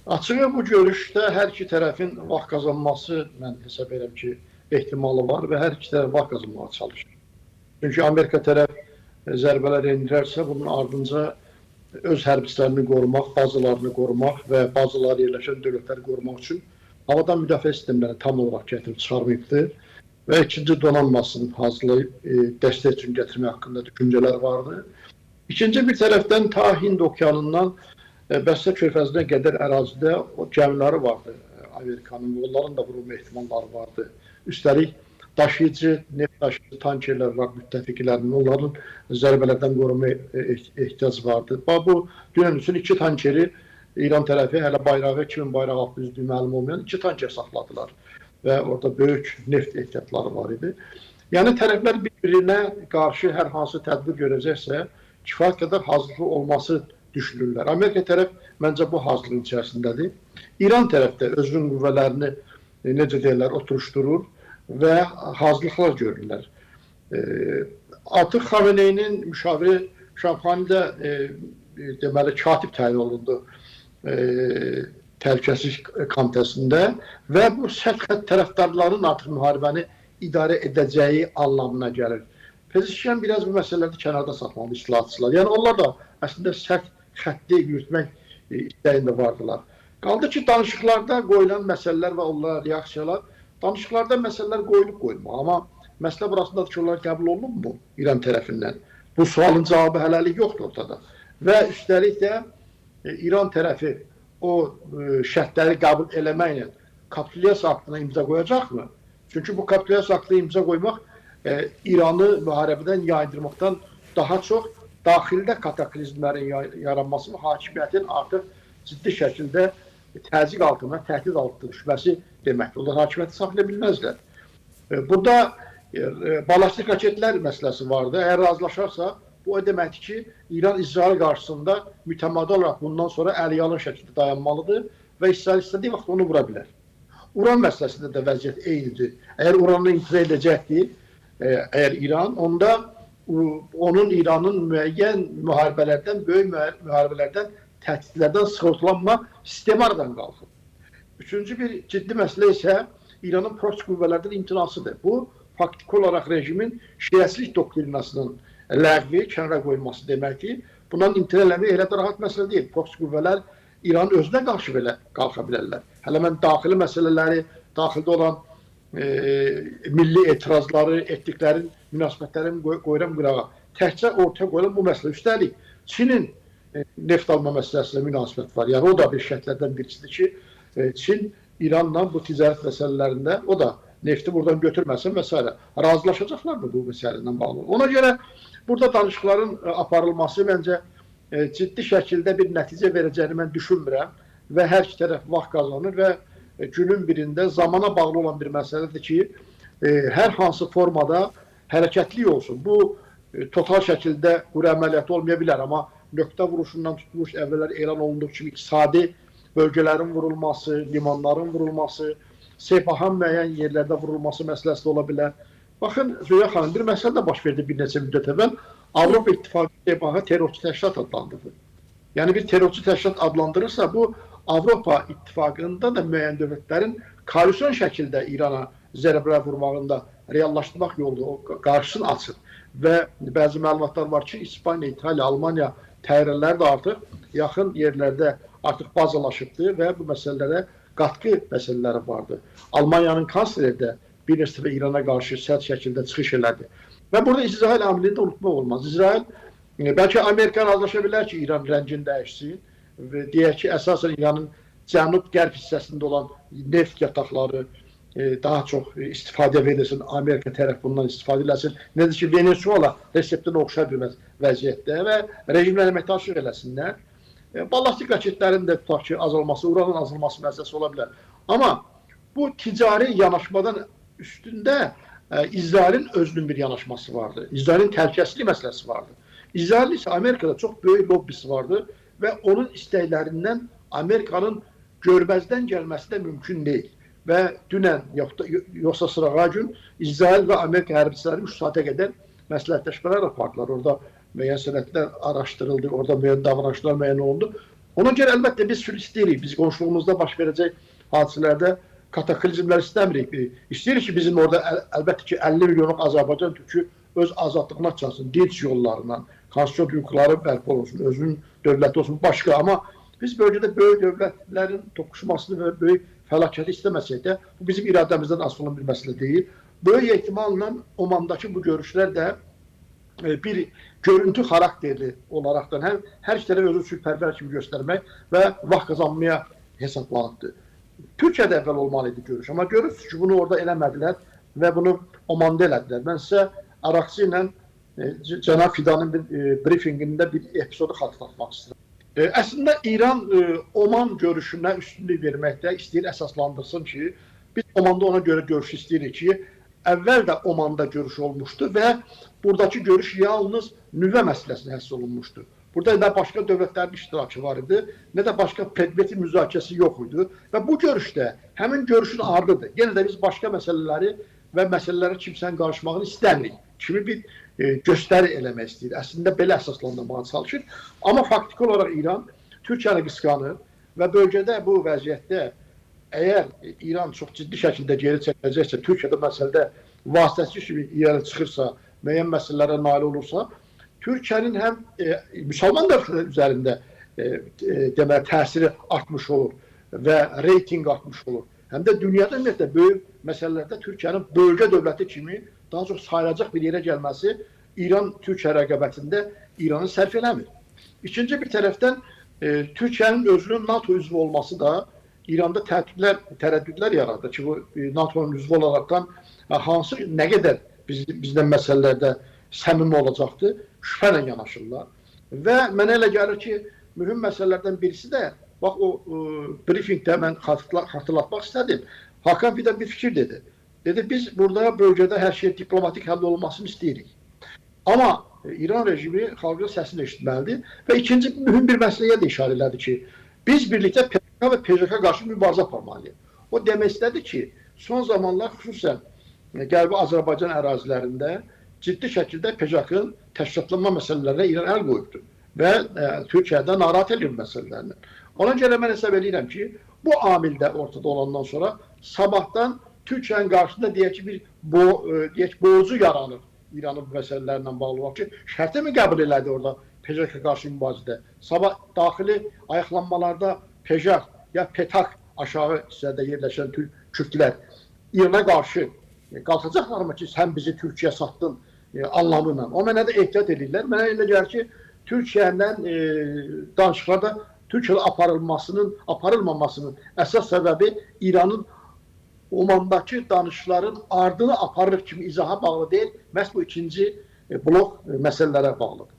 Açığı bu görüşdə hər iki tərəfin vaxt qazanması mən hesab edirəm ki, ehtimalı var və hər iki tərəf vaxt qazanmağa çalışır. Çünki Amerika tərəf zərbələr endirərsə, bunun ardınca öz hərbçilərini qorumaq, bazalarını qorumaq və bazaları yerləşən dövlətləri qorumaq üçün havadan müdafiə sistemlərini tam olaraq gətirib çıxarmayıbdır və ikinci donanmasını hazırlayıb dəstək üçün gətirmək haqqında düşüncələr vardı. İkinci bir tərəfdən ta Hind okeanından Bəstə körfəzinə qədər ərazidə o gəmiləri vardı Amerikanın, onların da vurulma ehtimalları vardı. Üstəlik daşıyıcı, neft daşıyıcı tankerlər var müttəfiqlərinin, onların zərbələrdən qorunma ehtiyacı vardı. Bu dünən üçün 2 tankeri İran tərəfi hələ bayrağı, kimin bayrağı altı üzdüyü məlum olmayan 2 tanker saxladılar və orada böyük neft ehtiyatları var idi. Yəni tərəflər bir-birinə qarşı hər hansı tədbir görəcəksə, kifayət qədər hazırlıqlı olması düşünürlər. Amerika tərəf məncə bu hazırlığın içərisindədir. İran tərəf də özünün qüvvələrini necə deyirlər, oturuşdurur və hazırlıqlar görürlər. Artıq Xameneyinin müşaviri Şamxanidə deməli katib təyin olundu təhlükəsizlik komitəsində və bu sərt xətt tərəfdarların artıq müharibəni idarə edəcəyi anlamına gəlir. Pezeşkiyan biraz bu məsələləri kənarda saxlamalı islahatçılar. Yəni onlar da əslində sərt xətti yürütmək istəyində vardılar. Qaldı ki, danışıqlarda qoyulan məsələlər və onlara reaksiyalar, danışıqlarda məsələlər qoyulub-qoyulma. Amma məsələ burasındadır ki, onlar qəbul olunub mu İran tərəfindən? Bu sualın cavabı hələlik yoxdur ortada. Və üstəlik də İran tərəfi o şərtləri qəbul eləməklə kapitulyasiya aktına imza qoyacaqmı? Çünki bu kapitulyasiya aktına imza qoymaq İranı müharibədən yayındırmaqdan daha çox daxildə kataklizmlərin yaranması və hakimiyyətin artıq ciddi şəkildə təzyiq altına, təhdid altına düşməsi deməkdir. Onlar hakimiyyəti saxlaya bilməzlər. Burada ballistik raketlər məsələsi vardı. Əgər razılaşarsa, bu o deməkdir ki, İran İsrail qarşısında mütəmadi olaraq bundan sonra əliyalın şəkildə dayanmalıdır və İsrail istədiyi vaxt onu vura bilər. Uran məsələsində də vəziyyət eynidir. Əgər uranı imtina edəcəkdir, əgər İran, onda onun İranın müəyyən müharibələrdən, böyük müharibələrdən, təhdidlərdən sığortalanma sistemi aradan qalxır. Üçüncü bir ciddi məsələ isə İranın proksi qüvvələrdən imtinasıdır. Bu, faktiki olaraq rejimin şiəsilik doktrinasının ləğvi, kənara qoyulması deməkdir. Bundan imtina eləmək elə də rahat məsələ deyil. Proksi qüvvələr İranın özünə qarşı belə qalxa bilərlər. Hələ mən daxili məsələləri, daxildə olan milli etirazları, etniklərin, münasibətlərin qoyuram qırağa. Təkcə ortaya qoyulan bu məsələ. Üstəlik, Çinin neft alma məsələsinə münasibət var. Yəni, o da bir şərtlərdən birisidir ki, Çin İranla bu ticarət məsələlərində, o da nefti buradan götürməsin və s. Razılaşacaqlar mı bu məsələdən bağlı? Ona görə burada danışıqların aparılması məncə ciddi şəkildə bir nəticə verəcəyini mən düşünmürəm və hər iki tərəf vaxt qazanır və günün birində zamana bağlı olan bir məsələdir ki, hər hansı formada hərəkətli olsun. Bu, total şəkildə quru əməliyyatı olmaya bilər, amma nöqtə vuruşundan tutmuş, əvvəllər elan olunduğu kimi iqtisadi bölgələrin vurulması, limanların vurulması, Sepahan müəyyən yerlərdə vurulması məsələsi də ola bilər. Baxın, Zöya xanım, bir məsələ də baş verdi bir neçə müddət əvvəl. Avropa İttifaqı Sepaha terrorçu təşkilat adlandırdı. Yəni, bir terrorçu təşkilat adlandırırsa, bu, Avropa İttifaqında da müəyyən dövlətlərin koalisyon şəkildə İrana zərbələr vurmağında reallaşdırmaq yolu qarşısını açır. Və bəzi məlumatlar var ki, İspaniya, İtaliya, Almaniya təyyarələri də artıq yaxın yerlərdə artıq bazalaşıbdır və bu məsələlərə qatqı məsələləri vardır. Almaniyanın kansleri də bir neçə dəfə İrana qarşı sərt şəkildə çıxış elədi. Və burada İsrail əmrini də unutmaq olmaz. İsrail, bəlkə Amerika razılaşa bilər ki, İran rəngini dəyişsin və deyək ki, əsasən İranın cənub-qərb hissəsində olan neft yataqları daha çox istifadə verilsin, Amerika tərəf bundan istifadə eləsin. Nədir ki, Venezuela reseptinə oxşar bir vəziyyətdə və rejimlə əməkdaşlıq eləsinlər. Ballistik raketlərin də tutaq ki, azalması, uranın azalması məsələsi ola bilər. Amma bu ticari yanaşmadan üstündə İsrailin özünün bir yanaşması vardı. İsrailin təhlükəsizlik məsələsi vardı. İsrail isə Amerikada çox böyük lobbisi vardı və onun istəklərindən Amerikanın görməzdən gəlməsi də mümkün deyil. Və dünən, yoxsa sırağa gün İsrail və Amerika hərbçiləri 3 saata qədər məsləhətləşmələr apardılar. Orada müəyyən sənədlər araşdırıldı, orada müəyyən davranışlar müəyyən olundu. Ona görə əlbəttə biz sülh istəyirik. Biz qonşuluğumuzda baş verəcək hadisələrdə kataklizmlər istəmirik. İstəyirik ki, bizim orada əlbəttə ki 50 milyonluq Azərbaycan türkü öz azadlığına çatsın, dinç yollarından, konstitusiyon hüquqları bərpa olsun, özünün dövləti olsun, başqa. Amma biz bölgədə böyük dövlətlərin toqquşmasını və böyük fəlakəti istəməsək də, bu bizim iradəmizdən asılı olan bir məsələ deyil. Böyük ehtimalla Omandakı bu görüşlər də bir görüntü xarakterli olaraqdan həm hər iki tərəf özünü sülhpərvər kimi göstərmək və vaxt qazanmaya hesablanıbdır. Türkiyədə əvvəl olmalı idi görüş, amma görürsünüz ki, bunu orada eləmədilər və bunu Omanda elədilər. Mən sizə Araqçı ilə Cənab Fidanın bir briefingində bir epizodu xatırlatmaq istəyirəm. Əslində İran Oman görüşünə üstünlük verməkdə istəyir əsaslandırsın ki, biz Omanda ona görə görüş istəyirik ki, əvvəl də Omanda görüş olmuşdu və buradakı görüş yalnız nüvə məsələsinə həsr olunmuşdu. Burada nə başqa dövlətlərin iştirakı var idi, nə də başqa predmeti müzakirəsi yox idi və bu görüşdə həmin görüşün ardıdır. Yenə də biz başqa məsələləri və məsələlərə kimsənin qarışmağını istəmirik. Kimi bir göstəri eləmək istəyir. Əslində belə əsaslandırmağa çalışır. Amma faktiki olaraq İran Türkiyəni qısqanır və bölgədə bu vəziyyətdə əgər İran çox ciddi şəkildə geri çəkəcəksə, Türkiyədə məsələdə vasitəçi kimi irəli çıxırsa, müəyyən məsələlərə nail olursa, Türkiyənin həm müsəlman dövlətləri üzərində deməli təsiri artmış olur və reyting artmış olur. Həm də dünyada ümumiyyətlə böyük məsələlərdə Türkiyənin bölgə dövləti kimi daha çox sayılacaq bir yerə gəlməsi İran-Türkiyə rəqabətində İranı sərf eləmir. İkinci bir tərəfdən Türkiyənin özünün NATO üzvü olması da İranda tərəddüdlər yaradır ki, bu NATO'nun üzvü olaraqdan hansı, nə qədər bizdən məsələlərdə səmimi olacaqdır, şübhə ilə yanaşırlar. Və mənə elə gəlir ki, mühüm məsələlərdən birisi də, bax o briefingdə mən xatırlatmaq istədim, Hakan Fidan bir fikir dedi. Dedi, biz burada bölgədə hər şey diplomatik həll olmasını istəyirik. Amma İran rejimi xalqın səsini eşitməlidir və ikinci mühüm bir məsələyə də işarə elədi ki, biz birlikdə PKK və PJK qarşı mübarizə aparmalıyıq. O demək istədi ki, son zamanlar xüsusən Qərbi Azərbaycan ərazilərində ciddi şəkildə PJK-ın təşkilatlanma məsələlərinə İran əl qoyubdur və Türkiyədə narahat edir məsələlərini. Ona görə mən hesab edirəm ki, bu amil də ortada olandan sonra sabahdan Türkiyənin qarşısında deyək ki, bir borcu yaranır İranın bu məsələlərlə bağlı olaraq ki, şərti mi qəbul elədi orada PJK qarşı mübarizədə? Sabah daxili ayaqlanmalarda PJK ya PETAK aşağı hissədə yerləşən Kürtlər İrana qarşı qalxacaqlarmı ki, sən bizi Türkiyə satdın anlamıyla. O mənə də ehtiyat edirlər. Mənə elə gəlir ki, Türkiyədən danışıqlarda Türkiyədə aparılmamasının əsas səbəbi İranın Omandakı danışıqların ardını aparır kimi izaha bağlı deyil, məhz bu ikinci blok məsələlərə bağlıdır.